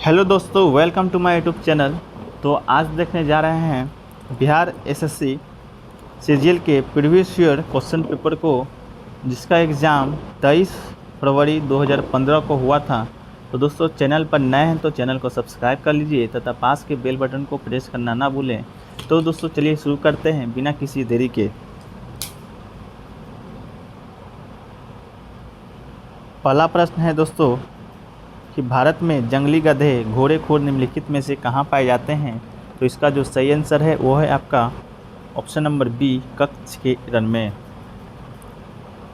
Hello दोस्तों, welcome to my YouTube channel. तो आज देखने जा रहे हैं बिहार एसएससी सीजीएल के प्रीवियस ईयर क्वेश्चन पेपर को, जिसका एग्ज़ाम 23 फरवरी 2015 को हुआ था। तो दोस्तों, चैनल पर नए हैं तो चैनल को सब्सक्राइब कर लीजिए तथा पास के बेल बटन को प्रेस करना ना भूलें। तो दोस्तों, चलिए शुरू करते हैं बिना किसी देरी के। पहला प्रश्न है दोस्तों कि भारत में जंगली गधे घोड़ेखोर निम्नलिखित में से कहाँ पाए जाते हैं। तो इसका जो सही आंसर है वो है आपका ऑप्शन नंबर बी, कच्छ के रण में।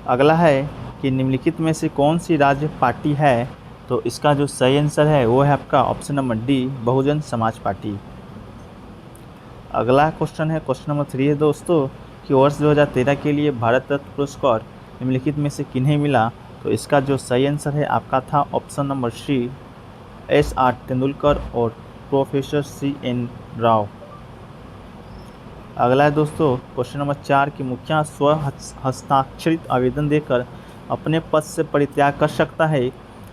अगला है कि निम्नलिखित में से कौन सी राज्य पार्टी है। तो इसका जो सही आंसर है वो है आपका option number D, Bahujan Samaj party. अगला क्वेश्चन है, क्वेश्चन नंबर 3 है दोस्तों कि वर्ष 2013 के लिए भारत रत्न पुरस्कार निम्नलिखित में से किन्हें मिला। तो इसका जो सही आंसर है आपका था option number C, SR. Tendulkar और प्रोफेसर C.N. राव। अगला है दोस्तों क्वेश्चन नंबर 4 की मुखिया स्व हस्ताक्षरित आवेदन देकर अपने पद से परित्याग कर सकता है।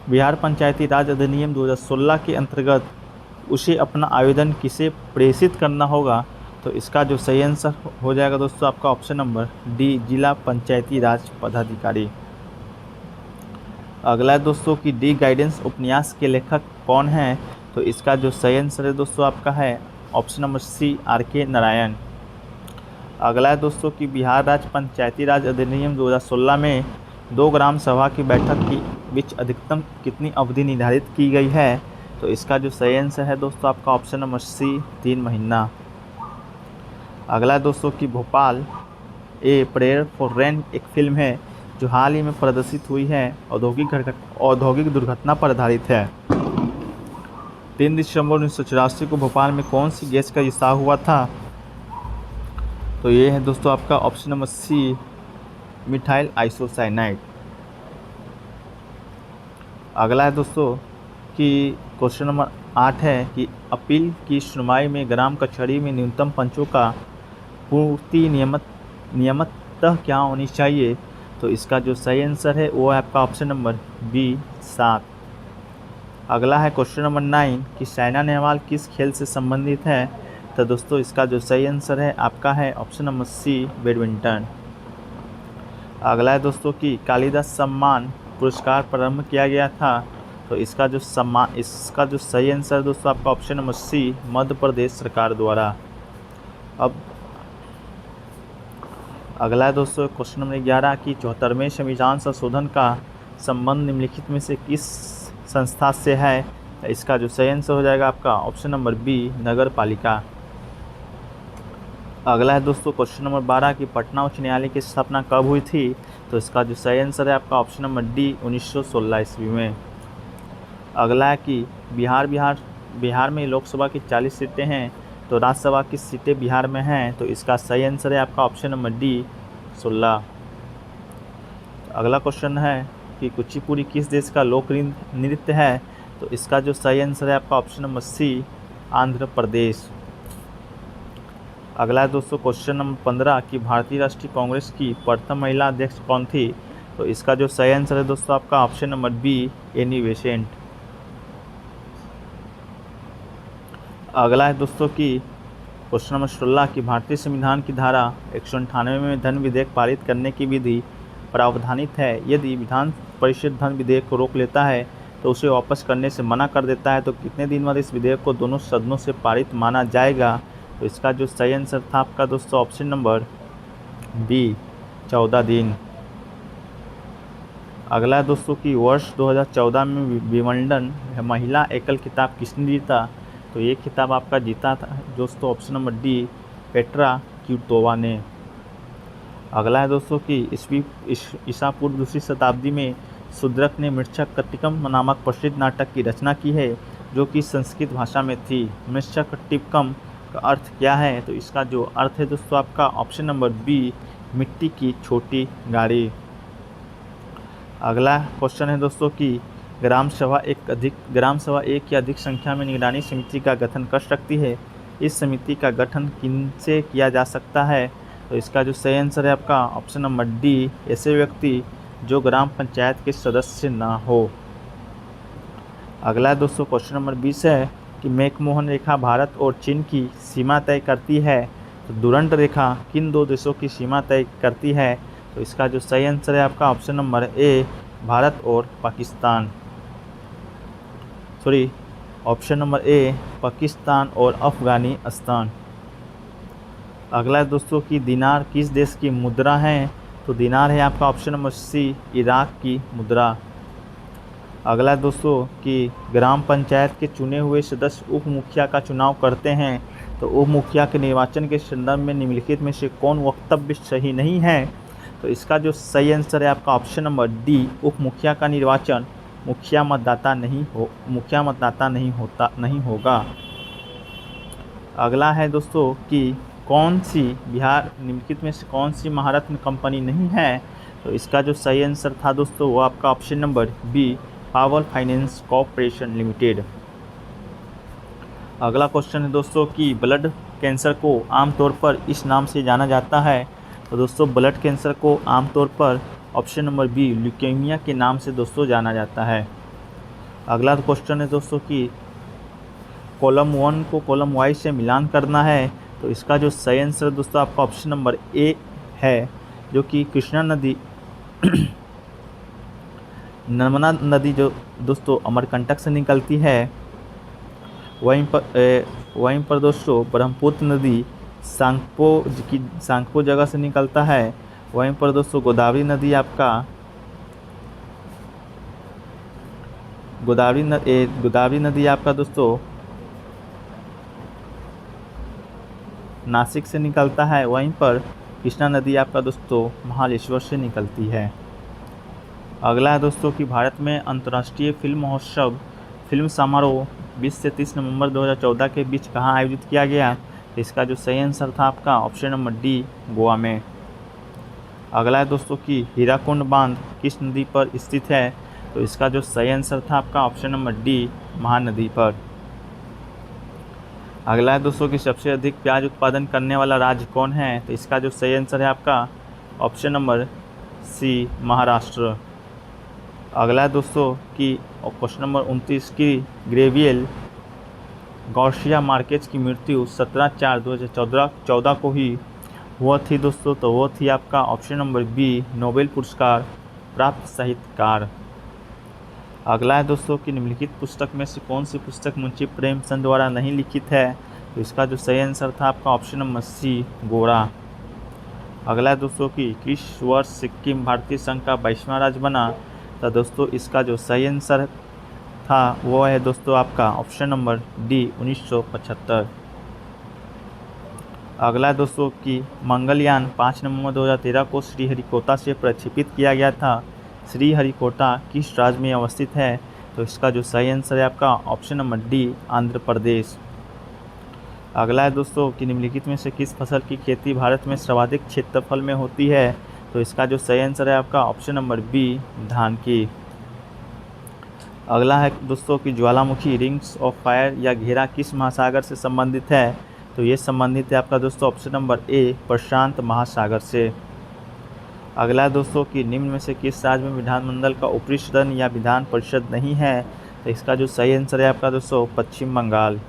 बिहार पंचायती राज अधिनियम 2016 के अंतर्गत उसे अपना आवेदन किसे प्रेषित करना होगा। तो इसका जो सही आंसर हो जाएगा दोस्तों आपका ऑप्शन नंबर डी, जिला पंचायती राज पदाधिकारी। अगला है दोस्तों कि डी गाइडेंस उपन्यास के लेखक कौन हैं। तो इसका जो सही आंसर है दोस्तों आपका है ऑप्शन नंबर सी, R.K. नारायण। अगला है दोस्तों कि बिहार राज्य पंचायती राज अधिनियम 2016 में 2 ग्राम सभा की बैठक के बीच अधिकतम कितनी अवधि निर्धारित की गई है। तो इसका जो सही आंसर है दोस्तों आपका ऑप्शन नंबर सी, 3 महीना। अगला है दोस्तों कि Bhopal a prayer for rain एक फिल्म है जो हाल ही में प्रदर्शित हुई है, औद्योगिक दुर्घटना पर आधारित है। 3 दिसंबर 1984 को भोपाल में कौन सी गैस का रिसाव हुआ था। तो ये है दोस्तों आपका option number C, methyl isocyanide. अगला है दोस्तों कि क्वेश्चन नंबर 8 है कि अपील की सुनवाई में ग्राम कचहरी में न्यूनतम पंचों का पूर्ति नियमिततः क्या होनी चाहिए। तो इसका जो सही आंसर है वो है आपका ऑप्शन नंबर बी, 7। अगला है क्वेश्चन नंबर 9 कि साइना नेहवाल किस खेल से संबंधित है। तो दोस्तों इसका जो सही आंसर है आपका है ऑप्शन नंबर सी, बैडमिंटन। अगला है दोस्तों कि कालिदास सम्मान पुरस्कार प्रारंभ किया गया था। तो इसका जो सही आंसर है दोस्तों आपका ऑप्शन नंबर सी, मध्य प्रदेश सरकार द्वारा। अब अगला है दोस्तों क्वेश्चन नंबर 11 कि 74वें संविधान संशोधन का संबंध निम्नलिखित में से किस संस्था से है। इसका जो सही आंसर हो जाएगा आपका ऑप्शन नंबर बी, नगर पालिका। अगला है दोस्तों क्वेश्चन नंबर 12 कि पटना उच्च न्यायालय की स्थापना कब हुई थी। तो इसका जो सही आंसर है आपका ऑप्शन नंबर डी, 1916 ईस्वी में। अगला है कि बिहार में लोकसभा की 40 सीटें हैं तो राज्यसभा की सीटें बिहार में हैं। तो इसका सही आंसर है आपका ऑप्शन नंबर डी, 16। अगला क्वेश्चन है कि कुचिपुड़ी किस देश का लोक नृत्य है। तो इसका जो सही आंसर है आपका ऑप्शन नंबर सी, आंध्र प्रदेश। अगला है दोस्तों क्वेश्चन नंबर 15 कि भारतीय राष्ट्रीय कांग्रेस की प्रथम महिला अध्यक्ष कौन थी। तो इसका जो सही आंसर है दोस्तों आपका option number B, Annie Besant. अगला है दोस्तों कि क्वेश्चन नंबर 16 कि भारतीय संविधान की धारा 198 में धन विधेयक पारित करने की विधि प्रावधानित है। यदि विधान परिषद धन विधेयक को रोक लेता है तो उसे वापस करने से मना कर देता है तो कितने दिन बाद इस विधेयक को दोनों सदनों से पारित माना जाएगा। तो इसका जो सही आंसर था आपका दोस्तों ऑप्शन नंबर बी, 14 दिन। अगला है दोस्तों कि वर्ष 2014 में विंबलडन महिला एकल खिताब किसने जीता। तो ये खिताब आपका जीता था दोस्तों option number D, Petra Kvitova ने। अगला है दोस्तों कि ईसा पूर्व 2री शताब्दी में शूद्रक ने मृच्छकटिकम नामक प्रसिद्ध नाटक की रचना की है जो कि संस्कृत भाषा में थी। मृच्छकटिकम का अर्थ क्या है। तो इसका जो अर्थ है दोस्तों आपका ऑप्शन नंबर बी, मिट्टी की छोटी गाड़ी। अगला क्वेश्चन है दोस्तों कि ग्राम सभा एक या अधिक संख्या में निगरानी समिति का गठन कर सकती है। इस समिति का गठन किनसे किया जा सकता है। तो इसका जो सही आंसर है आपका ऑप्शन नंबर डी, ऐसे व्यक्ति जो ग्राम पंचायत के सदस्य ना हो। अगला है दोस्तों क्वेश्चन नंबर 20 है कि मैकमोहन रेखा भारत और चीन की सीमा तय करती है। तो डुरंड रेखा किन दो देशों की सीमा तय करती है? तो इसका जो सही आंसर है आपका ऑप्शन नंबर ए, भारत और Pakistan. Sorry, option number A, Pakistan और अफगानिस्तान। अगला है दोस्तों कि दिनार किस देश की मुद्रा है? तो दिनार है आपका ऑप्शन नंबर सी, इराक की मुद्रा। अगला है दोस्तों कि ग्राम पंचायत के चुने हुए सदस्य उप मुखिया का चुनाव करते हैं। तो उप मुखिया के निर्वाचन के संदर्भ में निम्नलिखित में से कौन वक्तव्य सही नहीं है? तो इसका जो सही आंसर है आपका ऑप्शन नंबर डी, उप मुखिया का निर्वाचन मुखिया मतदाता नहीं होगा। अगला है दोस्तों कि कौन सी बिहार निम्नलिखित में से कौन सी महारत्न कंपनी नहीं है? तो इसका जो सही आंसर था दोस्तों वो आपका option number B, power finance corporation limited. अगला क्वेश्चन है दोस्तों कि ब्लड कैंसर को आमतौर पर इस नाम से जाना जाता है। तो दोस्तों ब्लड कैंसर को आमतौर पर ऑप्शन नंबर बी, ल्यूकेमिया के नाम से दोस्तों जाना जाता है। अगला क्वेश्चन है दोस्तों कि कॉलम 1 को कॉलम वाई से मिलान करना है। तो इसका जो सही आंसर दोस्तों आपका ऑप्शन नंबर ए है, जो कि कृष्णा नदी नर्मदा नदी जो दोस्तों अमरकंटक से निकलती है, वहीं पर दोस्तों ब्रह्मपुत्र नदी सांगपो जगह से निकलता है। वहीं पर दोस्तों गोदावरी नदी आपका दोस्तों नासिक से निकलता है। वहीं पर कृष्णा नदी आपका दोस्तों महाबलेश्वर से निकलती है। अगला है दोस्तों कि भारत में अंतर्राष्ट्रीय फिल्म महोत्सव फिल्म समारोह 20 से 30 नवंबर 2014 के बीच कहाँ आयोजित किया गया? तो इसका जो सही आंसर था आपका ऑप्शन नंबर डी, गोवा में। अगला है दोस्तों कि हीराकुंड बांध किस नदी पर स्थित है? तो इसका जो सही आंसर था आपका ऑप्शन नंबर डी, महानदी पर। अगला है दोस्तों कि सबसे अधिक प्याज उत्पादन करने वाला राज्य कौन है? तो इसका जो सही आंसर है आपका ऑप्शन नंबर सी, महाराष्ट्र। अगला है दोस्तों कि क्वेश्चन नंबर 29 की ग्रेवियल गार्सिया मार्केज की मृत्यु 17/4/2014 को ही हुआ थी दोस्तों। तो वो थी आपका ऑप्शन नंबर बी, नोबेल पुरस्कार प्राप्त साहित्यकार। अगला है दोस्तों कि निम्नलिखित पुस्तक में से कौन सी पुस्तक मुंशी प्रेमचंद द्वारा नहीं लिखित है? तो इसका जो सही आंसर था आपका ऑप्शन नंबर सी, गोरा। अगला है दोस्तों कि किस वर्ष सिक्किम भारतीय संघ का 22वां राज्य बना? तो दोस्तों इसका जो सही आंसर था वो है दोस्तों आपका ऑप्शन नंबर डी, 1975। अगला है दोस्तों कि मंगलयान 5 नवंबर 2013 को श्रीहरिकोटा से प्रक्षेपित किया गया था। श्रीहरिकोटा किस राज्य में अवस्थित है? तो इसका जो सही आंसर है आपका option number D, Andhra Pradesh. अगला है दोस्तों कि निम्नलिखित में से किस फसल की खेती भारत में सर्वाधिक क्षेत्रफल में होती है? तो इसका जो सही आंसर है आपका ऑप्शन नंबर बी, धान की। अगला है दोस्तों कि ज्वालामुखी रिंग्स ऑफ फायर या घेरा किस महासागर से संबंधित है? तो ये संबंधित है आपका दोस्तों ऑप्शन नंबर ए, प्रशांत महासागर से। अगला है दोस्तों कि निम्न में से किस राज्य में विधानमंडल का ऊपरी सदन या विधान परिषद नहीं है? तो इसका जो सही आंसर है आपका दोस्तों पश्चिम बंगाल।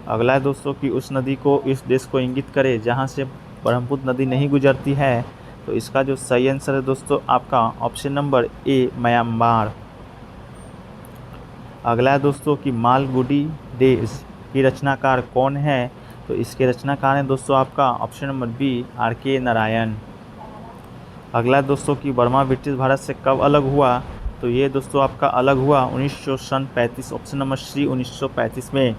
अगला है दोस्तों कि उस नदी को इस देश को इंगित करे जहाँ से ब्रह्मपुत्र नदी नहीं गुजरती है। तो इसका जो सही आंसर है दोस्तों आपका ऑप्शन नंबर ए, म्यांमार। अगला है दोस्तों कि मालगुडी डेज की रचनाकार कौन है? तो इसके रचनाकार हैं दोस्तों आपका option number B, R K. Narayan. अगला है दोस्तों कि बर्मा ब्रिटिश भारत से कब अलग हुआ? तो ये दोस्तों आपका अलग हुआ 1935, ऑप्शन नंबर सी, 1935 में।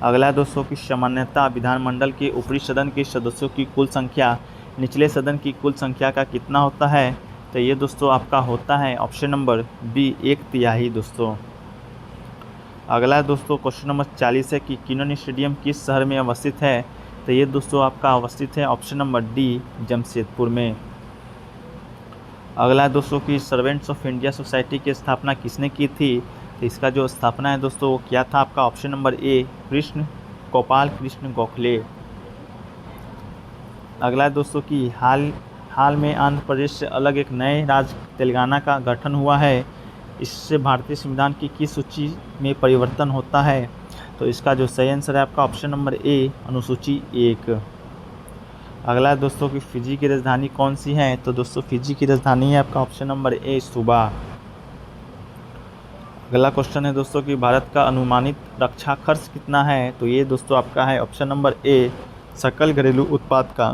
अगला है दोस्तों कि सामान्यतः विधानमंडल के ऊपरी सदन के सदस्यों की कुल संख्या निचले सदन की कुल संख्या का कितना होता है? तो ये दोस्तों आपका होता है ऑप्शन नंबर बी, 1/3 दोस्तों। अगला है दोस्तों क्वेश्चन नंबर 40 है कि किनन स्टेडियम किस शहर में अवस्थित है? तो ये दोस्तों आपका अवस्थित है ऑप्शन नंबर डी, जमशेदपुर में। अगला है दोस्तों कि सर्वेंट्स ऑफ इंडिया सोसाइटी की स्थापना किसने की थी? तो इसका जो स्थापना है दोस्तों वो क्या था आपका option number A, Gopal Krishna Gokhale. अगला है दोस्तों कि हाल में आंध्र प्रदेश से अलग एक नए राज्य तेलंगाना का गठन हुआ है। इससे भारतीय संविधान की किस सूची में परिवर्तन होता है? तो इसका जो सही आंसर है आपका ऑप्शन नंबर ए, अनुसूची 1। अगला है दोस्तों कि फिजी की राजधानी कौन सी है? तो दोस्तों फिजी की राजधानी है आपका ऑप्शन नंबर ए, सुबा। अगला क्वेश्चन है दोस्तों कि भारत का अनुमानित रक्षा खर्च कितना है? तो ये दोस्तों आपका है ऑप्शन नंबर ए, सकल घरेलू उत्पाद का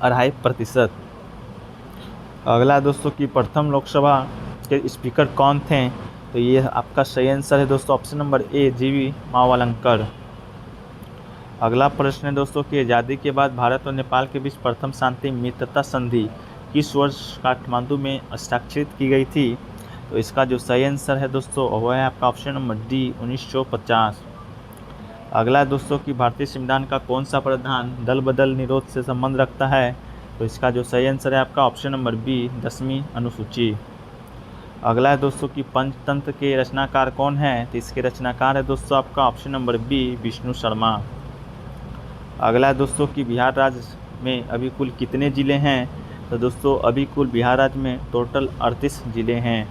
2.5%। अगला दोस्तों कि प्रथम लोकसभा के स्पीकर कौन थे? तो ये आपका सही आंसर है दोस्तों ऑप्शन नंबर ए, जीवी मावलंकर। अगला प्रश्न है दोस्तों कि आज़ादी के बाद भारत और नेपाल के बीच प्रथम शांति मित्रता संधि किस वर्ष काठमांडू में हस्ताक्षरित की गई थी? तो इसका जो सही आंसर है दोस्तों वह है आपका ऑप्शन नंबर डी, 1950। अगला दोस्तों कि भारतीय संविधान का कौन सा प्रावधान दल बदल निरोध से संबंध रखता है? तो इसका जो सही आंसर है आपका ऑप्शन नंबर बी, 10वीं अनुसूची। अगला है दोस्तों कि पंचतंत्र के रचनाकार कौन है? तो इसके रचनाकार है दोस्तों आपका option number B, Vishnu Sharma. अगला है दोस्तों कि बिहार राज्य में अभी कुल कितने ज़िले हैं? तो दोस्तों अभी कुल बिहार राज्य में टोटल 38 ज़िले हैं।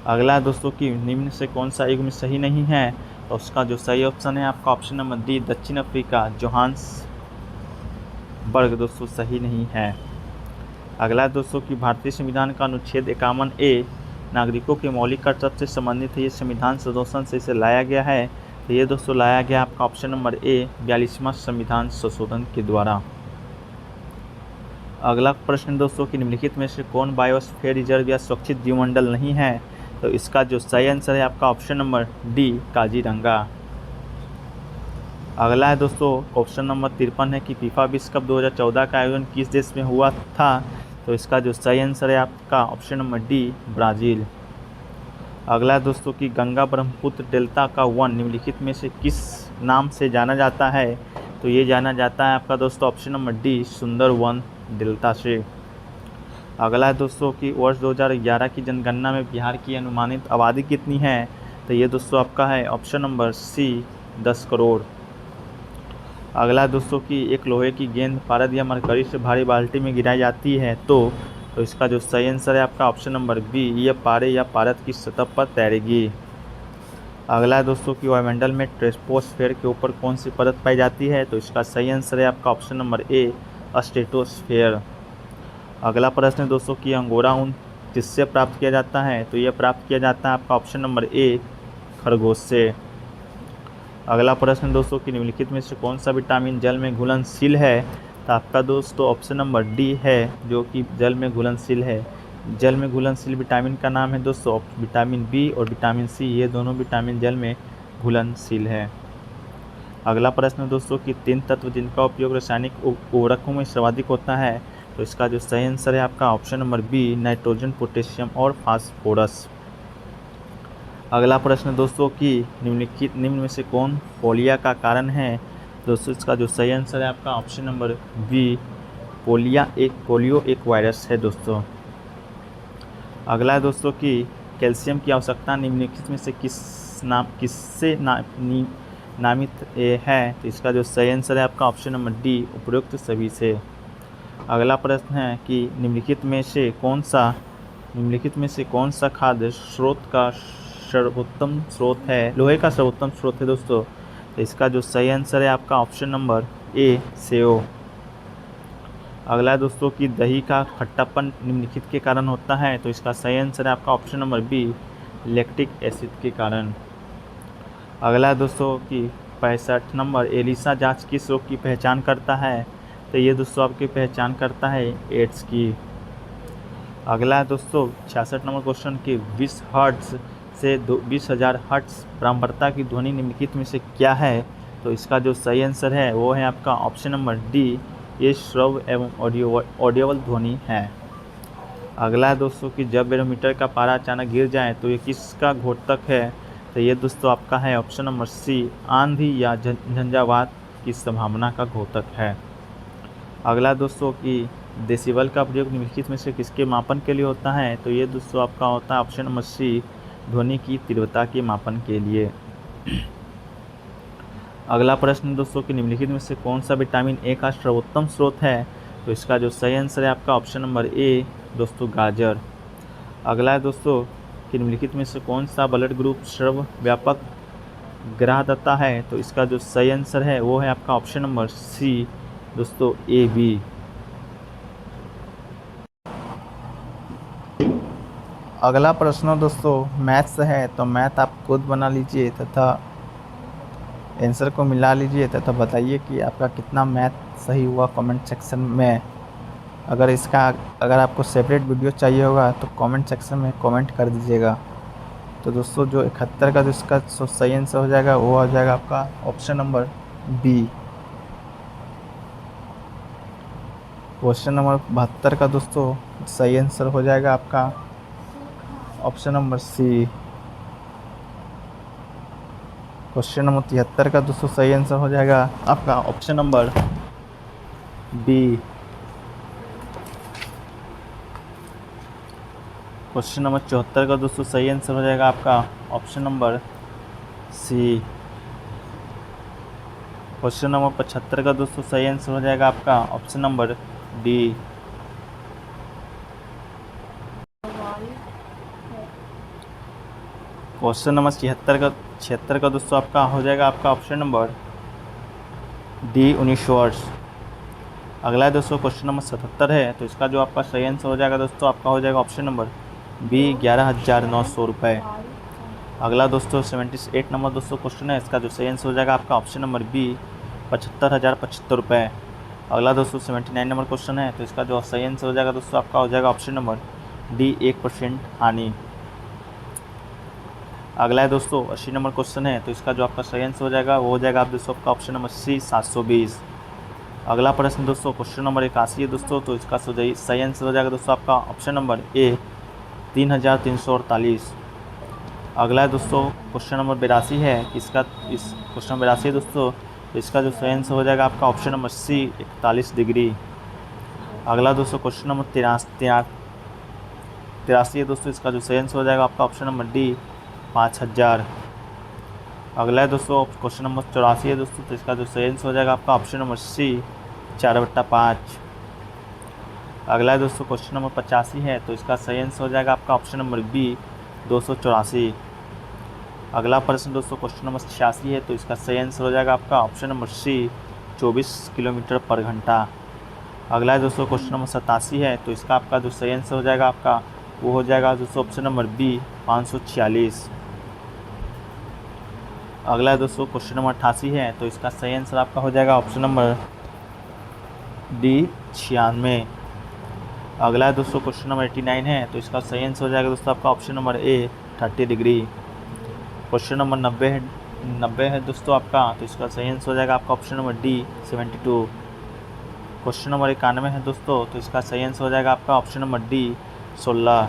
अगला है दोस्तों कि निम्न से कौन सा युग्म सही नहीं है? तो उसका जो सही ऑप्शन है आपका ऑप्शन नंबर डी, दक्षिण अफ्रीका, जोहान्सबर्ग दोस्तों सही नहीं है। अगला है दोस्तों कि भारतीय संविधान का अनुच्छेद 51A नागरिकों के मौलिक कर्तव्य से संबंधित है, ये संविधान संशोधन से इसे लाया गया है। तो ये दोस्तों लाया गया आपका ऑप्शन नंबर ए, 42वां संविधान संशोधन के द्वारा। अगला प्रश्न दोस्तों कि निम्नलिखित में से कौन बायोस्फीयर रिजर्व या सुरक्षित जीवमंडल नहीं है? तो इसका जो सही आंसर है आपका ऑप्शन नंबर डी, काजीरंगा। अगला है दोस्तों क्वेश्चन नंबर 53 है कि फीफा विश्व कप 2014 का आयोजन किस देश में हुआ था? तो इसका जो सही आंसर है आपका ऑप्शन नंबर डी, ब्राज़ील। अगला है दोस्तों कि गंगा ब्रह्मपुत्र डेल्टा का वन निम्नलिखित में से किस नाम से जाना जाता है? तो ये जाना जाता है आपका दोस्तों ऑप्शन नंबर डी, सुंदर वन डेल्टा से। अगला है दोस्तों कि वर्ष 2011 की जनगणना में बिहार की अनुमानित आबादी कितनी है? तो ये दोस्तों आपका है ऑप्शन नंबर सी, 10 करोड़। अगला दोस्तों कि एक लोहे की गेंद पारद या मरकरी से भारी बाल्टी में गिराई जाती है तो इसका जो सही आंसर है आपका ऑप्शन नंबर बी, यह पारे या पारद की सतह पर तैरेगी। अगला दोस्तों कि वायुमंडल में ट्रोपोस्फेयर के ऊपर कौन सी परत पाई जाती है? तो इसका सही आंसर है आपका ऑप्शन नंबर ए, स्ट्रेटोस्फेयर। अगला प्रश्न है दोस्तों कि अंगोरा ऊन किससे प्राप्त किया जाता है? तो यह प्राप्त किया जाता है आपका ऑप्शन नंबर ए, खरगोश से। अगला प्रश्न दोस्तों कि निम्नलिखित में से कौन सा विटामिन जल में घुलनशील है? तो आपका दोस्तों ऑप्शन नंबर डी है, जो कि जल में घुलनशील है। जल में घुलनशील विटामिन का नाम है दोस्तों विटामिन बी और विटामिन सी, ये दोनों विटामिन जल में घुलनशील है। अगला प्रश्न दोस्तों कि 3 तत्व जिनका उपयोग रासायनिक उर्वरकों में सर्वाधिक होता है? तो इसका जो सही आंसर है आपका option number B, nitrogen, potassium और फास्फोरस। अगला प्रश्न दोस्तों कि निम्न में से कौन पोलिया का कारण है? दोस्तों इसका जो सही आंसर है आपका ऑप्शन नंबर बी, पोलियो एक वायरस है दोस्तों। अगला है दोस्तों कि कैल्शियम की आवश्यकता निम्नलिखित में से किससे नामित है? तो इसका जो सही आंसर है आपका ऑप्शन नंबर डी, उपरोक्त सभी से। अगला प्रश्न है कि निम्नलिखित में से कौन सा खाद्य स्रोत का सर्वोत्तम स्रोत है, लोहे का सर्वोत्तम स्रोत है दोस्तों? तो इसका जो सही आंसर है आपका ऑप्शन नंबर ए, सेव। अगला है दोस्तों कि दही का खट्टापन निम्नलिखित के कारण होता है? तो इसका सही आंसर है आपका option number B, lactic acid के कारण। अगला है दोस्तों कि 65 नंबर एलिसा जांच किस रोग की पहचान करता है? तो ये दोस्तों आपकी पहचान करता है एड्स की। अगला है दोस्तों 66 नंबर क्वेश्चन कि 20 हर्ट्ज से 20,000 हर्ट्ज बारंबारता की ध्वनि निम्नलिखित में से क्या है? तो इसका जो सही आंसर है वो है आपका ऑप्शन नंबर डी, ये श्रव्य एवं ऑडियोबल ध्वनि है। अगला है दोस्तों कि जब बैरोमीटर का पारा अचानक गिर जाए तो ये किसका घोतक है? तो ये दोस्तों आपका है ऑप्शन नंबर सी, आंधी या झंझावात की संभावना का घोतक है। अगला दोस्तों कि डेसिबल का प्रयोग निम्नलिखित में से किसके मापन के लिए होता है? तो ये दोस्तों आपका होता है ऑप्शन नंबर सी, ध्वनि की तीव्रता के मापन के लिए। अगला प्रश्न दोस्तों कि निम्नलिखित में से कौन सा विटामिन ए का सर्वोत्तम स्रोत है? तो इसका जो सही आंसर है आपका ऑप्शन नंबर ए, दोस्तों गाजर। अगला है दोस्तों कि निम्नलिखित में से कौन सा ब्लड ग्रुप सर्वव्यापक ग्राहकता है? तो इसका जो सही आंसर है वो है आपका ऑप्शन नंबर सी दोस्तों ए बी। अगला प्रश्न दोस्तों मैथ से है, तो मैथ आप खुद बना लीजिए तथा आंसर को मिला लीजिए तथा बताइए कि आपका कितना मैथ सही हुआ कमेंट सेक्शन में। अगर आपको सेपरेट वीडियो चाहिए होगा तो कमेंट सेक्शन में कमेंट कर दीजिएगा। तो दोस्तों जो 71 का जो इसका सही आंसर हो जाएगा वो हो जाएगा आपका option number B. Question number 72 का दोस्तों सही आंसर हो जाएगा आपका option number C. Question number 73 का दोस्तों सही आंसर हो जाएगा आपका option number B. Question number 74 का दोस्तों सही आंसर हो जाएगा आपका option number C. Question number 75 का दोस्तों सही आंसर हो जाएगा आपका option number D. Question number 76 का दोस्तों आपका हो जाएगा आपका ऑप्शन नंबर डी 19 वर्ष। अगला है दोस्तों क्वेश्चन नंबर 77 है, तो इसका जो आपका सही आंसर हो जाएगा दोस्तों आपका हो जाएगा ऑप्शन नंबर बी 11,900 रुपये। अगला दोस्तों 78 नंबर दोस्तों क्वेश्चन है, इसका जो सही आंसर हो जाएगा आपका ऑप्शन नंबर बी 75,075 रुपये। अगला दोस्तों 79 नंबर क्वेश्चन है, तो इसका जो सही आंसर हो जाएगा दोस्तों आपका हो जाएगा ऑप्शन नंबर डी 1% हानि। अगला है दोस्तों 80 नंबर क्वेश्चन है, तो इसका जो आपका सही आंसर हो जाएगा वो हो जाएगा आप दोस्तों आपका ऑप्शन नंबर सी 720। अगला प्रश्न दोस्तों क्वेश्चन नंबर 81 है दोस्तों, तो इसका सही आंसर हो जाएगा दोस्तों आपका ऑप्शन नंबर ए 3,348। अगला है दोस्तों क्वेश्चन नंबर 82 है, इस क्वेश्चन नंबर 82 है दोस्तों, तो इसका जो सही आंसर हो जाएगा आपका ऑप्शन नंबर सी 41 डिग्री। अगला दोस्तों क्वेश्चन नंबर 83 है दोस्तों, इसका जो सही आंसर हो जाएगा आपका ऑप्शन नंबर डी 5,000। अगला है दोस्तों क्वेश्चन नंबर 84 है दोस्तों, तो इसका जो सही आंसर हो जाएगा आपका ऑप्शन नंबर सी 4/5। अगला है दोस्तों क्वेश्चन नंबर 85 है, तो इसका सही आंसर हो जाएगा आपका ऑप्शन नंबर बी 284। अगला प्रश्न दोस्तों क्वेश्चन नंबर 86 है, तो इसका सही आंसर हो जाएगा आपका ऑप्शन नंबर सी 24 किलोमीटर पर घंटा। अगला है दोस्तों क्वेश्चन नंबर 87 है, तो इसका आपका जो सही आंसर हो जाएगा आपका वो हो जाएगा दोस्तों ऑप्शन नंबर बी 546। अगला है दोस्तों क्वेश्चन नंबर 88 है, तो इसका सही आंसर आपका हो जाएगा ऑप्शन नंबर डी 96। अगला है दोस्तों क्वेश्चन नंबर 89 है, तो इसका सही आंसर हो जाएगा दोस्तों आपका option number A 30 degree. Question number 90 है दोस्तों आपका, तो इसका सही आंसर हो जाएगा आपका option number D 72। Question number 91 है दोस्तों, तो इसका सही आंसर हो जाएगा आपका ऑप्शन नंबर डी 16।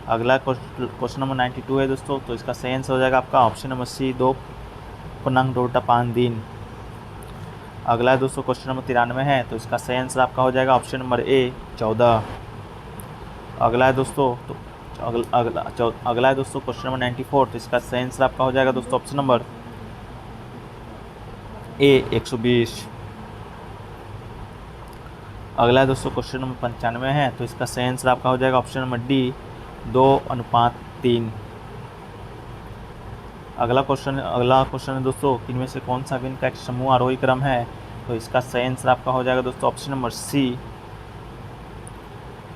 अगला क्वेश्चन नंबर 92 है दोस्तों, तो इसका सही आंसर हो जाएगा आपका ऑप्शन नंबर सी 2.5 दिन। अगला है दोस्तों क्वेश्चन नंबर 93 है, तो इसका सही आंसर आपका हो जाएगा ऑप्शन नंबर ए 14। अगला है दोस्तों क्वेश्चन नंबर 94, तो इसका सही आंसर आपका हो जाएगा दोस्तों ऑप्शन नंबर ए 120। अगला है दोस्तों क्वेश्चन नंबर 95 है, तो इसका सही आंसर आपका हो जाएगा ऑप्शन नंबर डी 2:3। अगला क्वेश्चन है दोस्तों इनमें से कौन सा विन का एक समूह आरोही क्रम है? तो इसका सही आंसर आपका हो जाएगा दोस्तों ऑप्शन नंबर सी।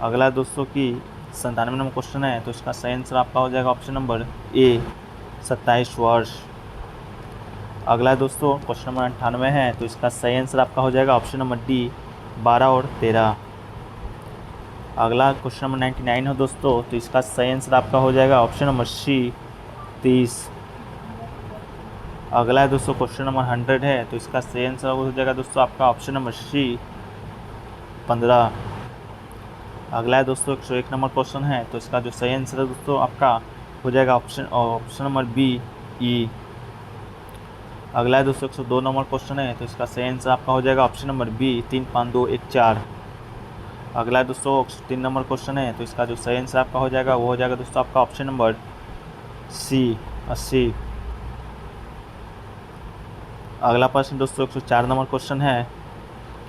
अगला दोस्तों की 97 नंबर क्वेश्चन है, तो इसका सही आंसर आपका हो जाएगा ऑप्शन नंबर ए 27 वर्ष। अगला दोस्तों क्वेश्चन नंबर 98 है, तो इसका सही आंसर आपका हो जाएगा ऑप्शन नंबर डी 12 और 13। अगला क्वेश्चन नंबर 99 है दोस्तों, तो इसका सही आंसर आपका हो जाएगा ऑप्शन नंबर सी 30। अगला है दोस्तों क्वेश्चन नंबर 100 है, तो इसका सही आंसर हो जाएगा दोस्तों आपका ऑप्शन नंबर सी 15। अगला है दोस्तों 101 नंबर क्वेश्चन है, तो इसका जो सही आंसर है दोस्तों आपका हो जाएगा ऑप्शन नंबर बी ई। अगला है दोस्तों 102 नंबर क्वेश्चन है, तो इसका सही आंसर आपका हो जाएगा ऑप्शन नंबर बी 3, 5, 2, 1, 4। अगला है दोस्तों 103 नंबर क्वेश्चन है, तो इसका जो सही आंसर आपका हो जाएगा वो हो जाएगा दोस्तों आपका ऑप्शन नंबर सी 80। अगला प्रश्न दोस्तों 104 नंबर क्वेश्चन है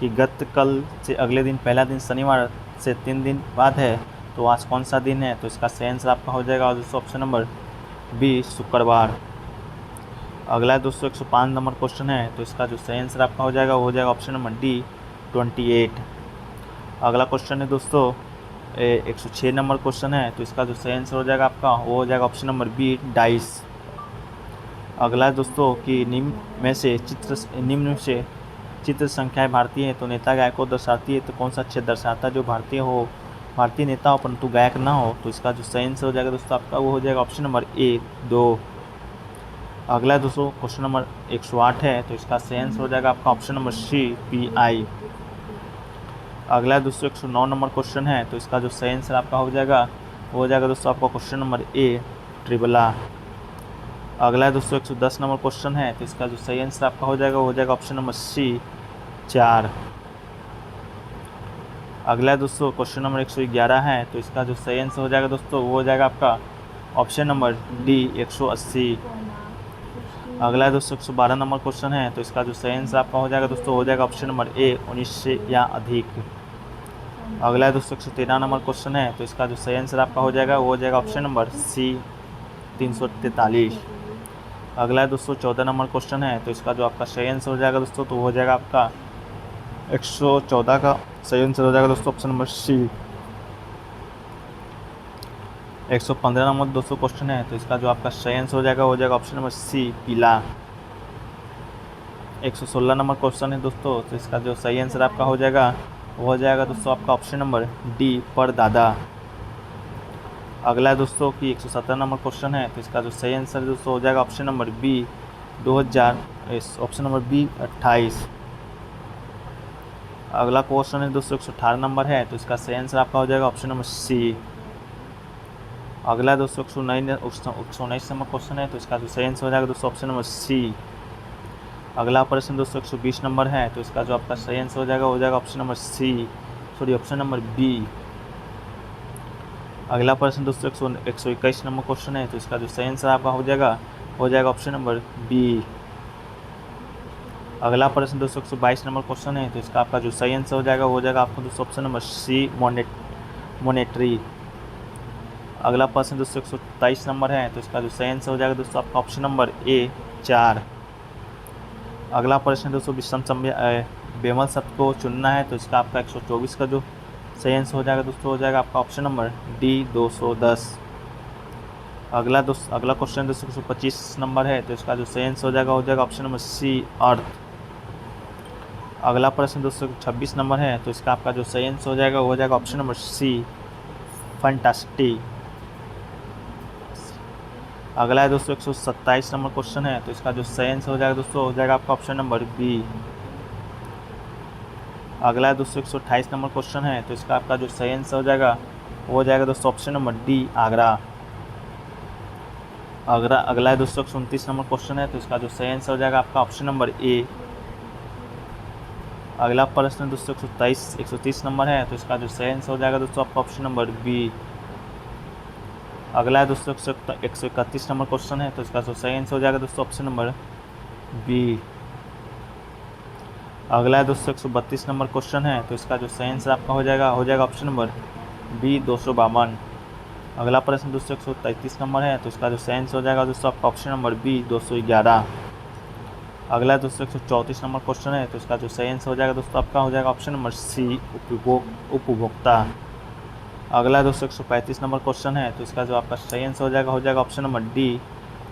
कि गत कल से अगले दिन पहला दिन शनिवार से 3 दिन बाद है, तो आज कौन सा दिन है? तो इसका सही आंसर आपका हो जाएगा दोस्तों ऑप्शन नंबर बी, शुक्रवार। अगला है दोस्तों 105 नंबर क्वेश्चन है, तो इसका जो सही आंसर आपका हो जाएगा वो हो जाएगा ऑप्शन नंबर डी, 28। अगला क्वेश्चन है दोस्तों 106 नंबर क्वेश्चन है, तो इसका जो सही आंसर हो जाएगा आपका वो हो जाएगा ऑप्शन नंबर बी, 22। अगला है दोस्तों कि निम्न में से चित्र संख्याएं भारतीय हैं तो नेता गायक को दर्शाती है, तो कौन सा अक्षर दर्शाता है जो भारतीय नेता हो परंतु गायक ना हो? तो इसका जो सही आंसर हो जाएगा दोस्तों आपका वो हो जाएगा ऑप्शन नंबर ए, 2। अगला है दोस्तों क्वेश्चन नंबर 108 है, तो इसका सही आंसर हो जाएगा आपका ऑप्शन नंबर सी, PI। अगला है दोस्तों 109 नंबर क्वेश्चन है, तो इसका जो सही आंसर आपका हो जाएगा वो हो जाएगा दोस्तों आपका क्वेश्चन नंबर ए, त्रिबला। अगला है दोस्तों 110 नंबर क्वेश्चन है, तो इसका जो सही आंसर आपका हो जाएगा वो हो जाएगा ऑप्शन नंबर सी, 4। अगला है दोस्तों क्वेश्चन नंबर 111 है, तो इसका जो सही आंसर हो जाएगा दोस्तों वो हो जाएगा आपका ऑप्शन नंबर डी, 180। अगला है दोस्तों 112 नंबर क्वेश्चन है, तो इसका जो सही आंसर आपका हो जाएगा दोस्तों हो जाएगा ऑप्शन नंबर ए, 19 से या अधिक। अगला है दोस्तों 113 नंबर क्वेश्चन है, तो इसका जो सही आंसर आपका हो जाएगा वो हो जाएगा ऑप्शन नंबर सी, 343। अगला है दोस्तों 14 नंबर क्वेश्चन है, तो इसका जो आपका सही आंसर हो जाएगा दोस्तों तो हो जाएगा आपका 114 का सही आंसर हो जाएगा दोस्तों ऑप्शन नंबर सी। 115 नंबर दोस्तों क्वेश्चन है, तो इसका जो आपका सही आंसर हो जाएगा ऑप्शन नंबर सी, पीला। 116 नंबर क्वेश्चन है दोस्तों, तो इसका जो सही आंसर आपका हो जाएगा वो हो जाएगा दोस्तों आपका ऑप्शन नंबर डी, परदादा। अगला है दोस्तों कि 117 नंबर क्वेश्चन है, तो इसका जो सही आंसर दोस्तों हो जाएगा option number B, 2000, option number B, 28। अगला क्वेश्चन है दोस्तों 118 नंबर है, तो इसका सही आंसर आपका हो जाएगा ऑप्शन नंबर सी। अगला दोस्तों 119 नंबर क्वेश्चन है, तो इसका जो सही आंसर हो जाएगा दोस्तों ऑप्शन नंबर सी। अगला प्रश्न दोस्तों 120 नंबर है, तो इसका जो आपका सही आंसर हो जाएगा option number C, option number B. अगला प्रश्न दोस्तों 121 नंबर क्वेश्चन है, तो इसका जो सही आंसर आपका हो जाएगा ऑप्शन नंबर बी। अगला प्रश्न दोस्तों 122 नंबर क्वेश्चन है, तो इसका आपका जो सही आंसर हो जाएगा आपका दोस्तों ऑप्शन नंबर सी, मॉनेटरी। अगला प्रश्न दोस्तों 123 नंबर है, तो इसका जो सही आंसर हो जाएगा दोस्तों आपका ऑप्शन नंबर ए, 4। अगला प्रश्न दोस्तों विषम बेमल शब्द को चुनना है, तो इसका आपका 124 का जो सही आंसर हो जाएगा आपका ऑप्शन नंबर डी, 210। अगला क्वेश्चन दोस्तों 125 नंबर है, तो इसका जो सही आंसर हो जाएगा ऑप्शन नंबर सी, अर्थ। अगला प्रश्न दोस्तों 26 नंबर है, तो इसका आपका जो सही आंसर हो जाएगा ऑप्शन नंबर सी, फैंटास्टिक। अगला है दोस्तों 127 नंबर क्वेश्चन है, तो इसका जो सही आंसर हो जाएगा आपका ऑप्शन नंबर बी। अगला है दोस्तों 128 नंबर क्वेश्चन है, तो इसका आपका जो सही आंसर हो जाएगा दोस्तों ऑप्शन नंबर डी, आगरा। अगला है दोस्तों 129 नंबर क्वेश्चन है, तो इसका जो सही आंसर हो जाएगा आपका ऑप्शन नंबर ए। अगला प्रश्न दोस्तों 130 नंबर है, तो इसका जो सही आंसर हो जाएगा दोस्तों आपका ऑप्शन नंबर बी। अगला है दोस्तों 131 नंबर क्वेश्चन है, तो इसका जो सही आंसर हो जाएगा दोस्तों ऑप्शन नंबर बी। अगला है दोस्तों 132 नंबर क्वेश्चन है, तो इसका जो सही आंसर आपका हो जाएगा ऑप्शन नंबर बी, 252। अगला प्रश्न दोस्तों 133 नंबर है, तो इसका जो सही आंसर हो जाएगा दोस्तों आपका ऑप्शन नंबर बी, 211। अगला दोस्तों 134 नंबर क्वेश्चन है, तो इसका जो सही आंसर हो जाएगा दोस्तों आपका हो जाएगा ऑप्शन नंबर सी, उपभोक्ता। अगला दोस्तों 135 नंबर क्वेश्चन है, तो इसका जो आपका सही आंसर हो जाएगा ऑप्शन नंबर डी,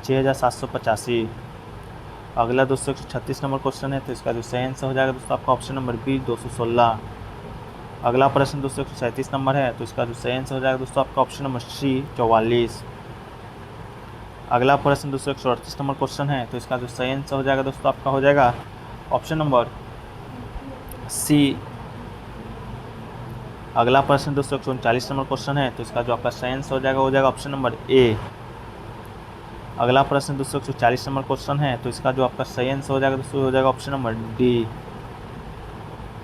6785। अगला दोस्तों 136 नंबर क्वेश्चन है, तो इसका जो सही आंसर हो जाएगा दोस्तों आपका ऑप्शन नंबर बी, 216। अगला प्रश्न दोस्तों 137 नंबर है, तो इसका जो सही आंसर हो जाएगा दोस्तों आपका ऑप्शन नंबर सी, 44। अगला प्रश्न दोस्तों 138 नंबर क्वेश्चन है, तो इसका जो सही आंसर हो जाएगा दोस्तों आपका हो जाएगा ऑप्शन नंबर सी। अगला प्रश्न दोस्तों 139 नंबर क्वेश्चन है, तो इसका जो आपका सही आंसर हो जाएगा ऑप्शन नंबर ए। अगला प्रश्न दोस्तों 140 नंबर क्वेश्चन है, तो इसका जो आपका सही आंसर हो जाएगा ऑप्शन नंबर डी।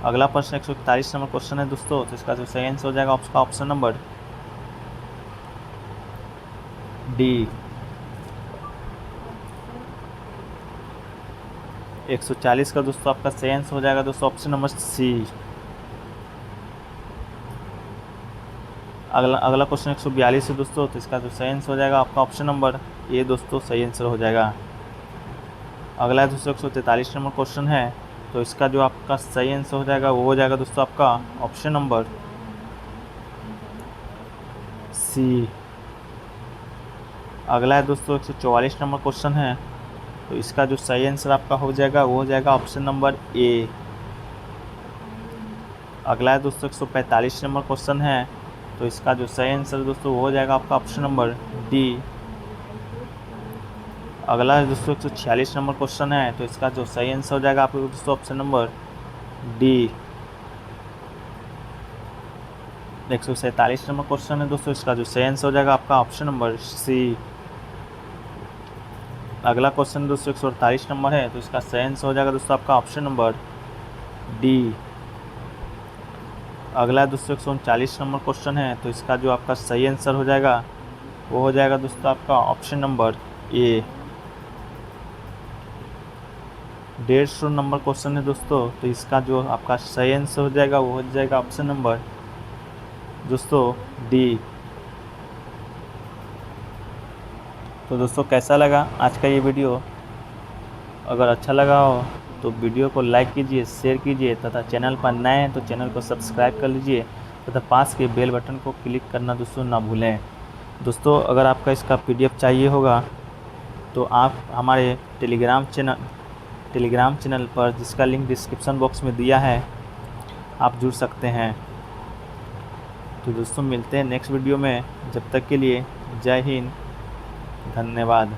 अगला प्रश्न 141 नंबर क्वेश्चन है दोस्तों, तो इसका जो सही आंसर हो जाएगा आपका ऑप्शन नंबर डी। 140 का दोस्तों आपका सही आंसर हो जाएगा दोस्तों ऑप्शन नंबर सी। अगला क्वेश्चन 142 है दोस्तों, तो इसका जो सही आंसर हो जाएगा आपका ऑप्शन नंबर ए दोस्तों सही आंसर हो जाएगा। अगला है दोस्तों 143 नंबर क्वेश्चन है, तो इसका जो आपका सही आंसर हो जाएगा वो हो जाएगा दोस्तों आपका ऑप्शन नंबर सी। अगला है दोस्तों 144 नंबर क्वेश्चन है, तो इसका जो सही आंसर आपका हो जाएगा वो हो जाएगा ऑप्शन नंबर ए। अगला है दोस्तों 145 नंबर क्वेश्चन है, तो इसका जो सही आंसर दोस्तों वो हो जाएगा आपका ऑप्शन नंबर डी। अगला है दोस्तों 146 नंबर क्वेश्चन है, तो इसका जो सही आंसर हो जाएगा आपका दोस्तों option number D. 147 number question है दोस्तों, इसका जो सही आंसर हो जाएगा आपका ऑप्शन नंबर सी। अगला क्वेश्चन दोस्तों 148 नंबर है, तो इसका सही आंसर हो जाएगा दोस्तों आपका ऑप्शन नंबर डी। अगला दोस्तों 139 नंबर क्वेश्चन है, तो इसका जो आपका सही आंसर हो जाएगा वो हो जाएगा दोस्तों आपका option number A. 150 number question है दोस्तों, तो इसका जो आपका सही आंसर हो जाएगा वो हो जाएगा ऑप्शन नंबर दोस्तों डी। तो दोस्तों कैसा लगा आज का ये वीडियो? अगर अच्छा लगा हो तो वीडियो को लाइक कीजिए, शेयर कीजिए तथा चैनल पर नए हैं तो चैनल को सब्सक्राइब कर लीजिए तथा पास के बेल बटन को क्लिक करना दोस्तों ना भूलें। दोस्तों अगर आपका इसका PDF चाहिए होगा तो आप हमारे टेलीग्राम चैनल पर, जिसका लिंक डिस्क्रिप्शन बॉक्स में दिया है, आप जुड़ सकते हैं। तो दोस्तों मिलते हैं नेक्स्ट वीडियो में, जब तक के लिए जय हिंद, धन्यवाद।